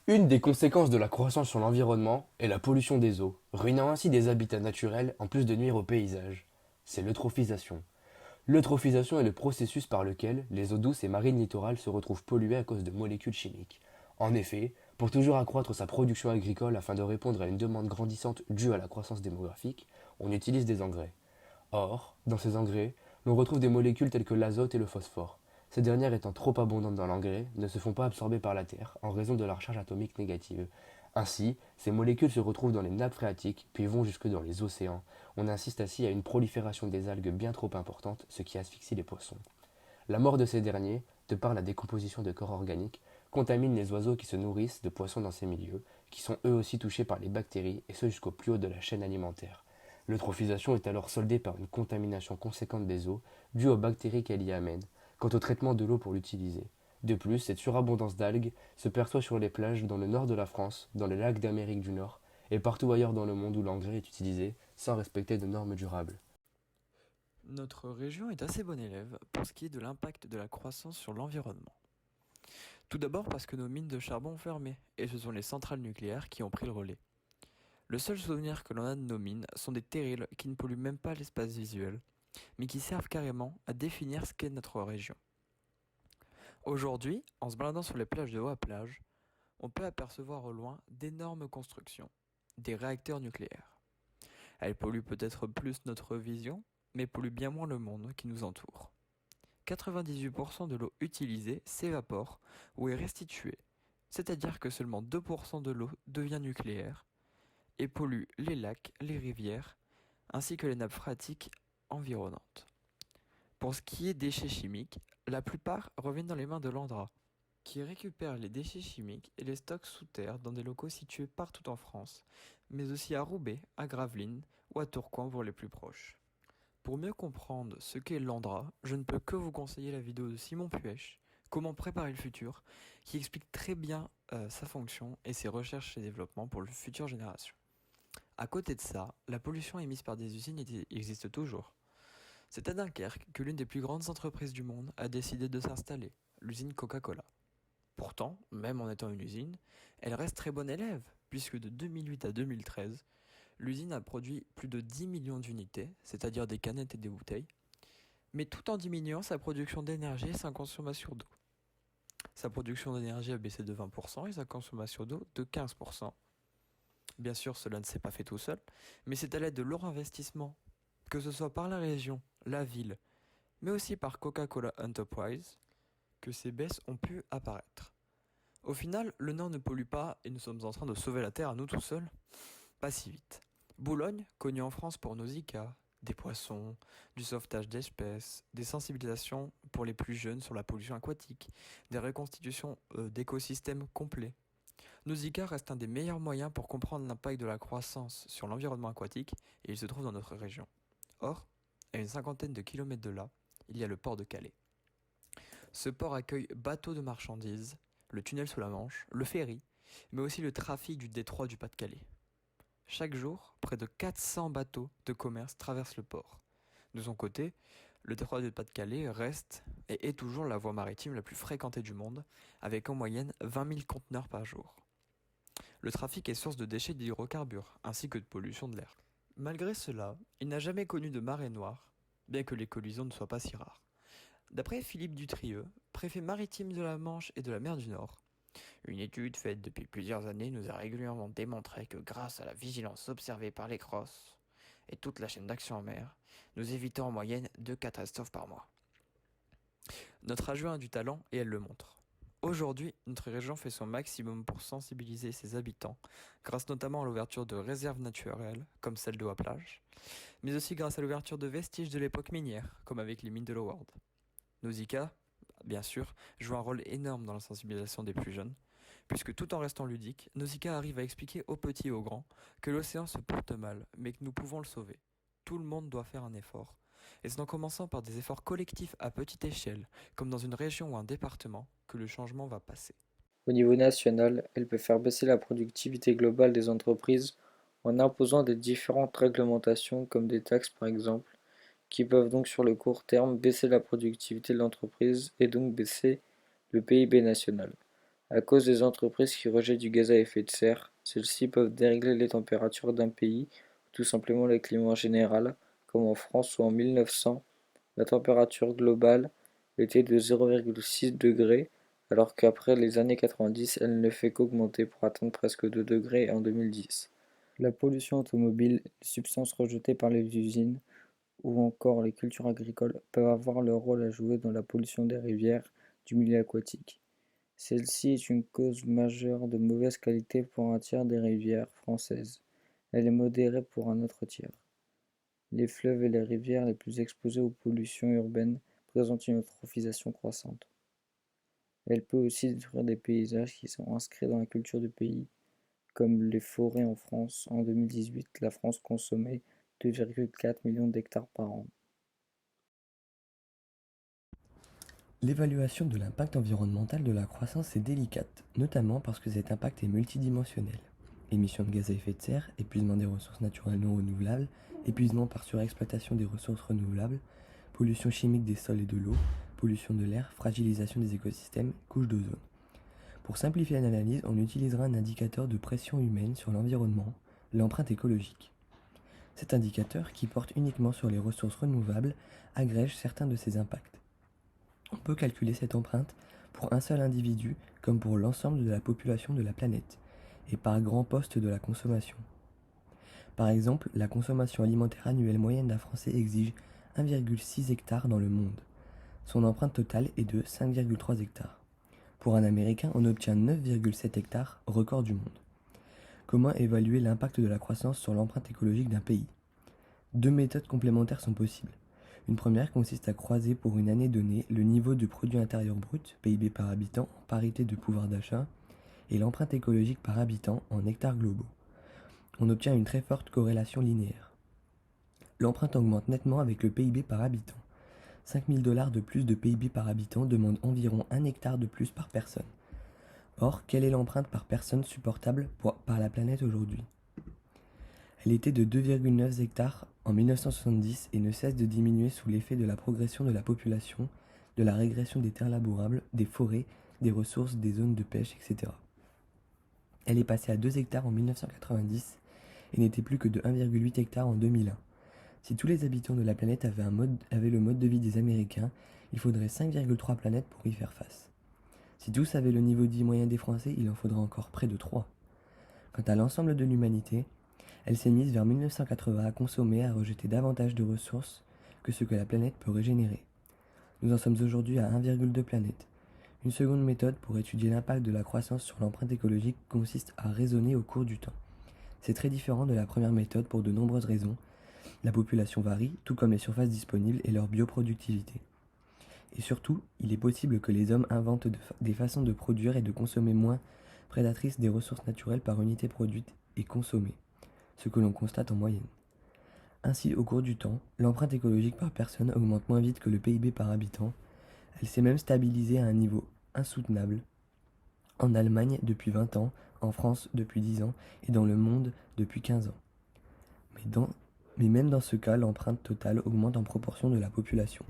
Une des conséquences de la croissance sur l'environnement est la pollution des eaux, ruinant ainsi des habitats naturels en plus de nuire au paysage. C'est l'eutrophisation. L'eutrophisation est le processus par lequel les eaux douces et marines littorales se retrouvent polluées à cause de molécules chimiques. En effet, pour toujours accroître sa production agricole afin de répondre à une demande grandissante due à la croissance démographique, on utilise des engrais. Or, dans ces engrais, l'on retrouve des molécules telles que l'azote et le phosphore. Ces dernières étant trop abondantes dans l'engrais, ne se font pas absorber par la Terre en raison de leur charge atomique négative. Ainsi, ces molécules se retrouvent dans les nappes phréatiques, puis vont jusque dans les océans. On assiste ainsi à une prolifération des algues bien trop importante, ce qui asphyxie les poissons. La mort de ces derniers, de par la décomposition de corps organiques, contamine les oiseaux qui se nourrissent de poissons dans ces milieux, qui sont eux aussi touchés par les bactéries, et ce jusqu'au plus haut de la chaîne alimentaire. L'eutrophisation est alors soldée par une contamination conséquente des eaux, due aux bactéries qu'elle y amène, quant au traitement de l'eau pour l'utiliser. De plus, cette surabondance d'algues se perçoit sur les plages dans le nord de la France, dans les lacs d'Amérique du Nord, et partout ailleurs dans le monde où l'engrais est utilisé, sans respecter de normes durables. Notre région est assez bon élève pour ce qui est de l'impact de la croissance sur l'environnement. Tout d'abord parce que nos mines de charbon ont fermé, et ce sont les centrales nucléaires qui ont pris le relais. Le seul souvenir que l'on a de nos mines sont des terrils qui ne polluent même pas l'espace visuel, mais qui servent carrément à définir ce qu'est notre région. Aujourd'hui, en se baladant sur les plages de Haut-à-Plage, on peut apercevoir au loin d'énormes constructions, des réacteurs nucléaires. Elles polluent peut-être plus notre vision, mais polluent bien moins le monde qui nous entoure. 98% de l'eau utilisée s'évapore ou est restituée, c'est-à-dire que seulement 2% de l'eau devient nucléaire et pollue les lacs, les rivières, ainsi que les nappes phréatiques environnantes. Pour ce qui est déchets chimiques, la plupart reviennent dans les mains de l'Andra, qui récupère les déchets chimiques et les stocke sous terre dans des locaux situés partout en France, mais aussi à Roubaix, à Gravelines ou à Tourcoing pour les plus proches. Pour mieux comprendre ce qu'est l'Andra, je ne peux que vous conseiller la vidéo de Simon Puech, Comment préparer le futur, qui explique très bien sa fonction et ses recherches et développements pour les futures générations. À côté de ça, la pollution émise par des usines existe toujours. C'est à Dunkerque que l'une des plus grandes entreprises du monde a décidé de s'installer, l'usine Coca-Cola. Pourtant, même en étant une usine, elle reste très bonne élève, puisque de 2008 à 2013, l'usine a produit plus de 10 millions d'unités, c'est-à-dire des canettes et des bouteilles, mais tout en diminuant sa production d'énergie et sa consommation d'eau. Sa production d'énergie a baissé de 20% et sa consommation d'eau de 15%. Bien sûr, cela ne s'est pas fait tout seul, mais c'est à l'aide de leur investissement, que ce soit par la région, la ville, mais aussi par Coca-Cola Enterprise, que ces baisses ont pu apparaître. Au final, le Nord ne pollue pas et nous sommes en train de sauver la Terre à nous tout seuls. Pas si vite. Boulogne, connu en France pour nos ICA, des poissons, du sauvetage d'espèces, des sensibilisations pour les plus jeunes sur la pollution aquatique, des reconstitutions d'écosystèmes complets. Nos ICA restent un des meilleurs moyens pour comprendre l'impact de la croissance sur l'environnement aquatique et il se trouve dans notre région. Or, à une cinquantaine de kilomètres de là, il y a le port de Calais. Ce port accueille bateaux de marchandises, le tunnel sous la Manche, le ferry, mais aussi le trafic du détroit du Pas-de-Calais. Chaque jour, près de 400 bateaux de commerce traversent le port. De son côté, le détroit du Pas-de-Calais reste et est toujours la voie maritime la plus fréquentée du monde, avec en moyenne 20 000 conteneurs par jour. Le trafic est source de déchets d'hydrocarbures, ainsi que de pollution de l'air. Malgré cela, il n'a jamais connu de marée noire, bien que les collisions ne soient pas si rares. D'après Philippe Dutrieux, préfet maritime de la Manche et de la mer du Nord, une étude faite depuis plusieurs années nous a régulièrement démontré que grâce à la vigilance observée par les crosses et toute la chaîne d'action en mer, nous évitons en moyenne 2 catastrophes par mois. Notre adjoint a du talent et elle le montre. Aujourd'hui, notre région fait son maximum pour sensibiliser ses habitants, grâce notamment à l'ouverture de réserves naturelles, comme celle de Haut-Plage, mais aussi grâce à l'ouverture de vestiges de l'époque minière, comme avec les mines de Loward. Nausicaa, bien sûr, joue un rôle énorme dans la sensibilisation des plus jeunes, puisque tout en restant ludique, Nausicaa arrive à expliquer aux petits et aux grands que l'océan se porte mal, mais que nous pouvons le sauver. Tout le monde doit faire un effort. Et c'est en commençant par des efforts collectifs à petite échelle, comme dans une région ou un département, que le changement va passer. Au niveau national, elle peut faire baisser la productivité globale des entreprises en imposant des différentes réglementations comme des taxes par exemple, qui peuvent donc sur le court terme baisser la productivité de l'entreprise et donc baisser le PIB national. À cause des entreprises qui rejettent du gaz à effet de serre, celles-ci peuvent dérégler les températures d'un pays, ou tout simplement le climat en général, comme en France où en 1900, la température globale était de 0,6 degrés, alors qu'après les années 90, elle ne fait qu'augmenter pour atteindre presque 2 degrés en 2010. La pollution automobile, les substances rejetées par les usines ou encore les cultures agricoles peuvent avoir leur rôle à jouer dans la pollution des rivières, du milieu aquatique. Celle-ci est une cause majeure de mauvaise qualité pour un tiers des rivières françaises. Elle est modérée pour un autre tiers. Les fleuves et les rivières les plus exposés aux pollutions urbaines présentent une eutrophisation croissante. Elle peut aussi détruire des paysages qui sont inscrits dans la culture du pays, comme les forêts en France. En 2018, la France consommait 2,4 millions d'hectares par an. L'évaluation de l'impact environnemental de la croissance est délicate, notamment parce que cet impact est multidimensionnel. Émissions de gaz à effet de serre, épuisement des ressources naturelles non renouvelables, épuisement par surexploitation des ressources renouvelables, pollution chimique des sols et de l'eau, pollution de l'air, fragilisation des écosystèmes, couche d'ozone. Pour simplifier l'analyse, on utilisera un indicateur de pression humaine sur l'environnement, l'empreinte écologique. Cet indicateur, qui porte uniquement sur les ressources renouvelables, agrège certains de ces impacts. On peut calculer cette empreinte pour un seul individu comme pour l'ensemble de la population de la planète, et par grand poste de la consommation. Par exemple, la consommation alimentaire annuelle moyenne d'un Français exige 1,6 hectare dans le monde. Son empreinte totale est de 5,3 hectares. Pour un Américain, on obtient 9,7 hectares, record du monde. Comment évaluer l'impact de la croissance sur l'empreinte écologique d'un pays? Deux méthodes complémentaires sont possibles. Une première consiste à croiser pour une année donnée le niveau de produit intérieur brut, PIB par habitant, en parité de pouvoir d'achat, et l'empreinte écologique par habitant en hectares globaux. On obtient une très forte corrélation linéaire. L'empreinte augmente nettement avec le PIB par habitant. 5 000 $ de plus de PIB par habitant demandent environ 1 hectare de plus par personne. Or, quelle est l'empreinte par personne supportable par la planète aujourd'hui? Elle était de 2,9 hectares en 1970 et ne cesse de diminuer sous l'effet de la progression de la population, de la régression des terres labourables, des forêts, des ressources, des zones de pêche, etc. Elle est passée à 2 hectares en 1990 et n'était plus que de 1,8 hectare en 2001. Si tous les habitants de la planète avaient le mode de vie des Américains, il faudrait 5,3 planètes pour y faire face. Si tous avaient le niveau de vie moyen des Français, il en faudra encore près de 3. Quant à l'ensemble de l'humanité, elle s'est mise vers 1980 à consommer, à rejeter davantage de ressources que ce que la planète peut régénérer. Nous en sommes aujourd'hui à 1,2 planètes. Une seconde méthode pour étudier l'impact de la croissance sur l'empreinte écologique consiste à raisonner au cours du temps. C'est très différent de la première méthode pour de nombreuses raisons. La population varie, tout comme les surfaces disponibles et leur bioproductivité. Et surtout, il est possible que les hommes inventent des façons de produire et de consommer moins prédatrices des ressources naturelles par unité produite et consommée, ce que l'on constate en moyenne. Ainsi, au cours du temps, l'empreinte écologique par personne augmente moins vite que le PIB par habitant. Elle s'est même stabilisée à un niveau insoutenable en Allemagne depuis 20 ans, en France depuis 10 ans et dans le monde depuis 15 ans. Mais même dans ce cas, l'empreinte totale augmente en proportion de la population.